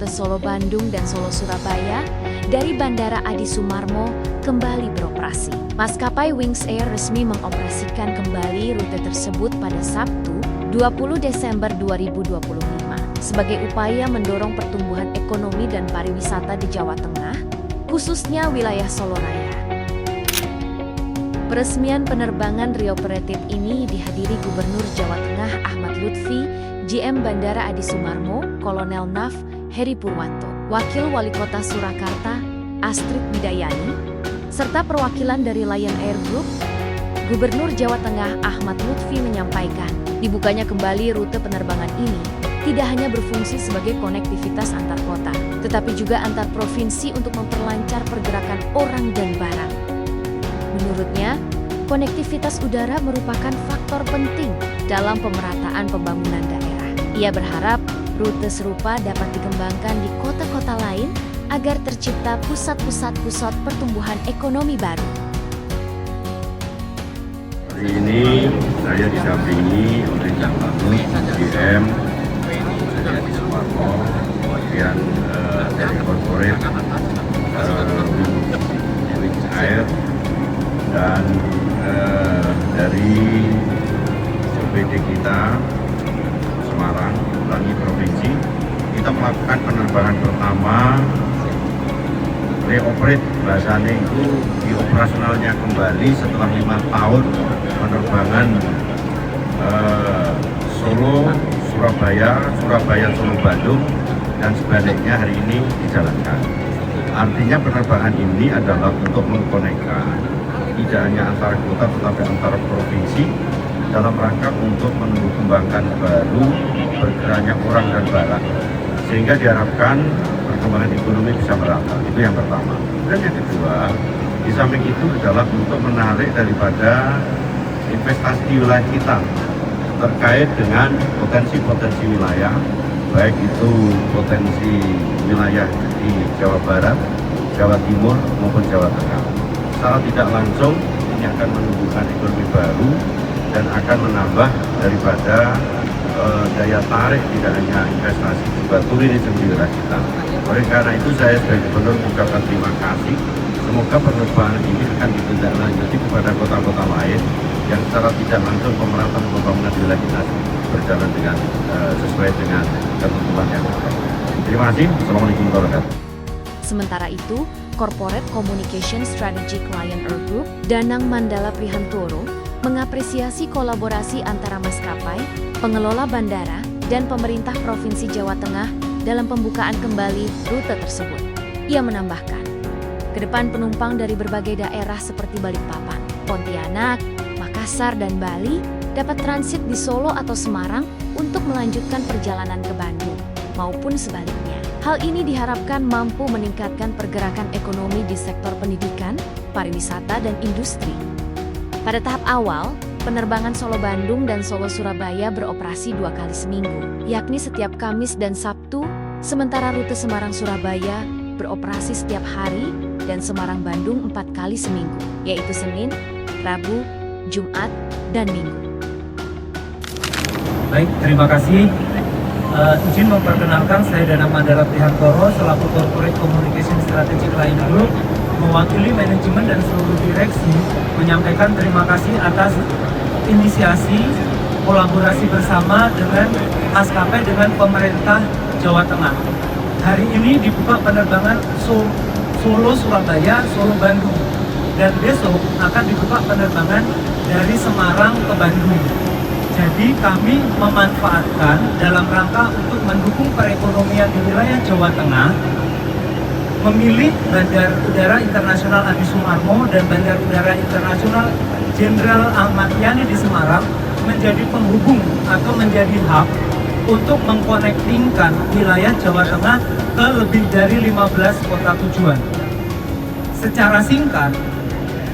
rute Solo Bandung dan Solo Surabaya dari Bandara Adi Sumarmo kembali beroperasi. Maskapai Wings Air resmi mengoperasikan kembali rute tersebut pada Sabtu, 20 Desember 2025 sebagai upaya mendorong pertumbuhan ekonomi dan pariwisata di Jawa Tengah, khususnya wilayah Solo Raya. Peresmian penerbangan reoperatif ini dihadiri Gubernur Jawa Tengah Ahmad Lutfi, GM Bandara Adi Sumarmo, Kolonel Naf Heri Purwanto, Wakil Wali Kota Surakarta Astrid Widayani, serta perwakilan dari Lion Air Group. Gubernur Jawa Tengah Ahmad Lutfi menyampaikan, dibukanya kembali rute penerbangan ini tidak hanya berfungsi sebagai konektivitas antar kota, tetapi juga antar provinsi untuk memperlancar pergerakan orang dan barang. Menurutnya, konektivitas udara merupakan faktor penting dalam pemerataan pembangunan daerah. Ia berharap rute serupa dapat dikembangkan di kota-kota lain agar tercipta pusat-pusat pertumbuhan ekonomi baru. Hari ini saya didampingi oleh Jaklanut, GM, Adi Sumarmo, kemudian dari korporat Wings Air, dan dari OPD kita Semarang, Langi Provinsi, kita melakukan penerbangan pertama reoperate, bahasanya itu dioperasionalnya kembali setelah 5 tahun penerbangan Solo, Surabaya, Solo Bandung, dan sebaliknya hari ini dijalankan. Artinya penerbangan ini adalah untuk mengkonekkan tidak hanya antara kota tetapi antara provinsi dalam rangka untuk mengembangkan baru bergeraknya orang dan barang, sehingga diharapkan perkembangan ekonomi bisa merata. Itu yang pertama. Dan yang kedua, di samping itu adalah untuk menarik daripada investasi di wilayah kita terkait dengan potensi-potensi wilayah, baik itu potensi wilayah di Jawa Barat, Jawa Timur maupun Jawa Tengah. Secara tidak langsung ini akan menumbuhkan ekonomi baru dan akan menambah daripada daya tarik tidak hanya investasi juga turisme di wilayah kita. Oleh karena itu saya sebagai gubernur mengucapkan terima kasih. Semoga penerbangan ini akan ditindaklanjuti kepada kota-kota lain yang secara tidak langsung pemerataan pembangunan di wilayah kita berjalan dengan sesuai dengan ketentuan yang ada. Terima kasih. Assalamualaikum warahmatullahi wabarakatuh. Sementara itu, Corporate Communication Strategic Lion Air Group, Danang Mandala Prihantoro, mengapresiasi kolaborasi antara maskapai, pengelola bandara, dan pemerintah Provinsi Jawa Tengah dalam pembukaan kembali rute tersebut. Ia menambahkan, ke depan penumpang dari berbagai daerah seperti Balikpapan, Pontianak, Makassar, dan Bali dapat transit di Solo atau Semarang untuk melanjutkan perjalanan ke Bandung, maupun sebaliknya. Hal ini diharapkan mampu meningkatkan pergerakan ekonomi di sektor pendidikan, pariwisata, dan industri. Pada tahap awal, penerbangan Solo Bandung dan Solo Surabaya beroperasi 2 kali seminggu, yakni setiap Kamis dan Sabtu, sementara rute Semarang Surabaya beroperasi setiap hari dan Semarang Bandung 4 kali seminggu, yaitu Senin, Rabu, Jumat, dan Minggu. Baik, terima kasih. Izin memperkenalkan, saya Danang Mandala Prihantoro selaku Corporate Communication Strategic Lion Group, mewakili manajemen dan seluruh direksi menyampaikan terima kasih atas inisiasi kolaborasi bersama dengan maskapai dengan pemerintah Jawa Tengah. Hari ini dibuka penerbangan Solo Surabaya, Solo Bandung, dan besok akan dibuka penerbangan dari Semarang ke Bandung. Jadi kami memanfaatkan dalam rangka untuk mendukung perekonomian di wilayah Jawa Tengah, memilih Bandar Udara Internasional Adi Sumarmo dan Bandar Udara Internasional Jenderal Ahmad Yani di Semarang menjadi penghubung atau menjadi hub untuk mengkonektingkan wilayah Jawa Tengah ke lebih dari 15 kota tujuan. Secara singkat,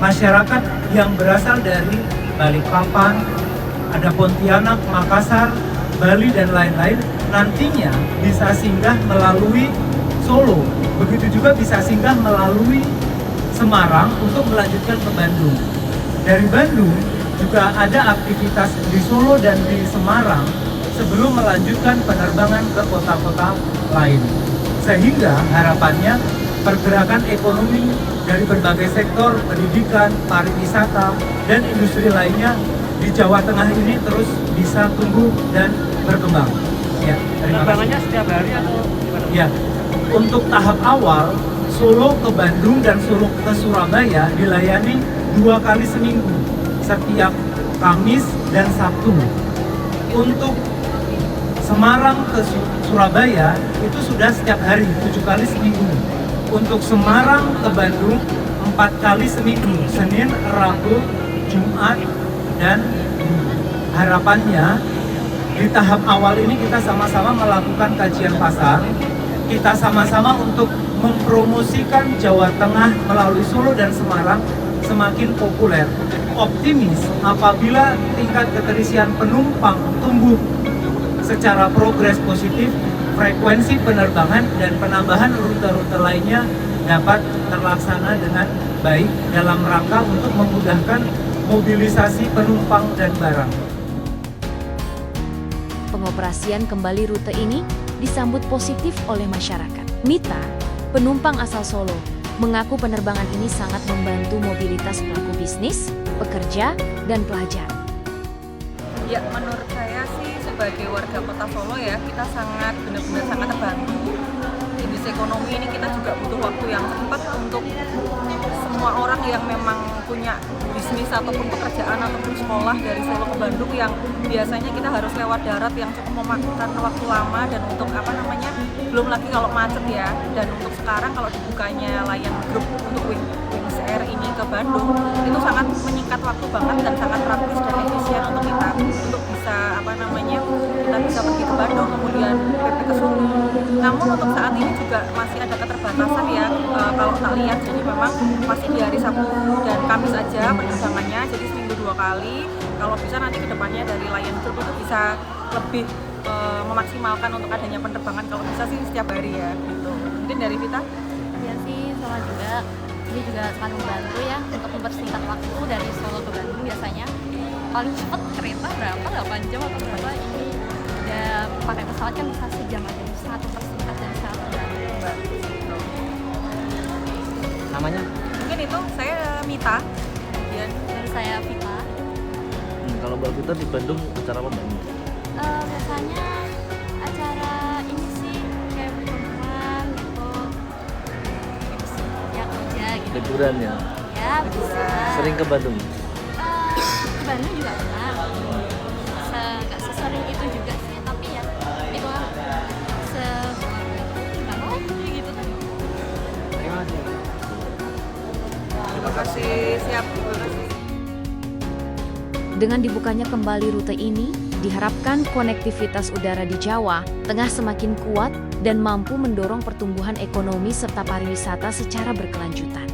masyarakat yang berasal dari Balikpapan, ada Pontianak, Makassar, Bali, dan lain-lain, nantinya bisa singgah melalui Solo. Begitu juga bisa singgah melalui Semarang untuk melanjutkan ke Bandung. Dari Bandung juga ada aktivitas di Solo dan di Semarang sebelum melanjutkan penerbangan ke kota-kota lain. Sehingga harapannya pergerakan ekonomi dari berbagai sektor, pendidikan, pariwisata, dan industri lainnya di Jawa Tengah ini terus bisa tumbuh dan berkembang. Ya, terima kasih. Setiap hari atau gimana? Ya, untuk tahap awal Solo ke Bandung dan Solo ke Surabaya dilayani 2 kali seminggu, setiap Kamis dan Sabtu. Untuk Semarang ke Surabaya itu sudah setiap hari 7 kali seminggu. Untuk Semarang ke Bandung 4 kali seminggu, Senin, Rabu, Jumat, dan harapannya di tahap awal ini kita sama-sama melakukan kajian pasar. Kita sama-sama untuk mempromosikan Jawa Tengah melalui Solo dan Semarang semakin populer. Optimis apabila tingkat keterisian penumpang tumbuh secara progres positif, frekuensi penerbangan dan penambahan rute-rute lainnya dapat terlaksana dengan baik dalam rangka untuk memudahkan mobilisasi penumpang dan barang. Pengoperasian kembali rute ini disambut positif oleh masyarakat. Mita, penumpang asal Solo, mengaku penerbangan ini sangat membantu mobilitas pelaku bisnis, pekerja, dan pelajar. Ya, menurut saya sih sebagai warga kota Solo ya, kita benar-benar sangat terbantu. Di bisnis ekonomi ini kita juga butuh waktu yang cepat untuk semua orang yang memang punya bisnis ataupun pekerjaan ataupun sekolah dari Solo ke Bandung yang biasanya kita harus lewat darat yang cukup memakan waktu lama, dan untuk belum lagi kalau macet ya. Dan untuk sekarang kalau dibukanya Lion Group untuk Wings Air ini ke Bandung itu sangat menyingkat waktu banget dan sangat praktis dan efisien untuk kita untuk bisa kita bisa pergi ke Bandung kemudian PP ke Solo. Namun untuk saat ini juga masih ada keterbatasan ya, kalau tak lihat, jadi memang masih di hari Sabtu dan Kamis aja penerbangannya, jadi seminggu 2 kali. Kalau bisa nanti kedepannya dari Lion Group itu bisa lebih memaksimalkan untuk adanya penerbangan, kalau bisa sih setiap hari ya gitu. Mungkin dari Vita? Ya sih, sama juga. Ini juga sangat membantu ya untuk mempersingkat waktu dari Solo ke Bandung. Biasanya paling cepat kereta berapa, 8 jam atau berapa, ini udah pakai pesawat kan bisa sejam aja, sangat mempersingkat dan sangat membantu. Namanya? Mungkin itu saya Mita. Kemudian Dan saya Vita. Kalau Mbak Vita di Bandung acara apa Mbak? Biasanya acara ini sih kayak pertemuan gitu sih, ya kerja gitu. Liburan ya? Ya bisa. Sering ke Bandung? Ke Bandung juga pernah. Nggak sesering itu juga sih, tapi ya itu kan nggak mau gitu kan. terima kasih, siap. Terima kasih. Dengan dibukanya kembali rute ini, diharapkan konektivitas udara di Jawa Tengah semakin kuat dan mampu mendorong pertumbuhan ekonomi serta pariwisata secara berkelanjutan.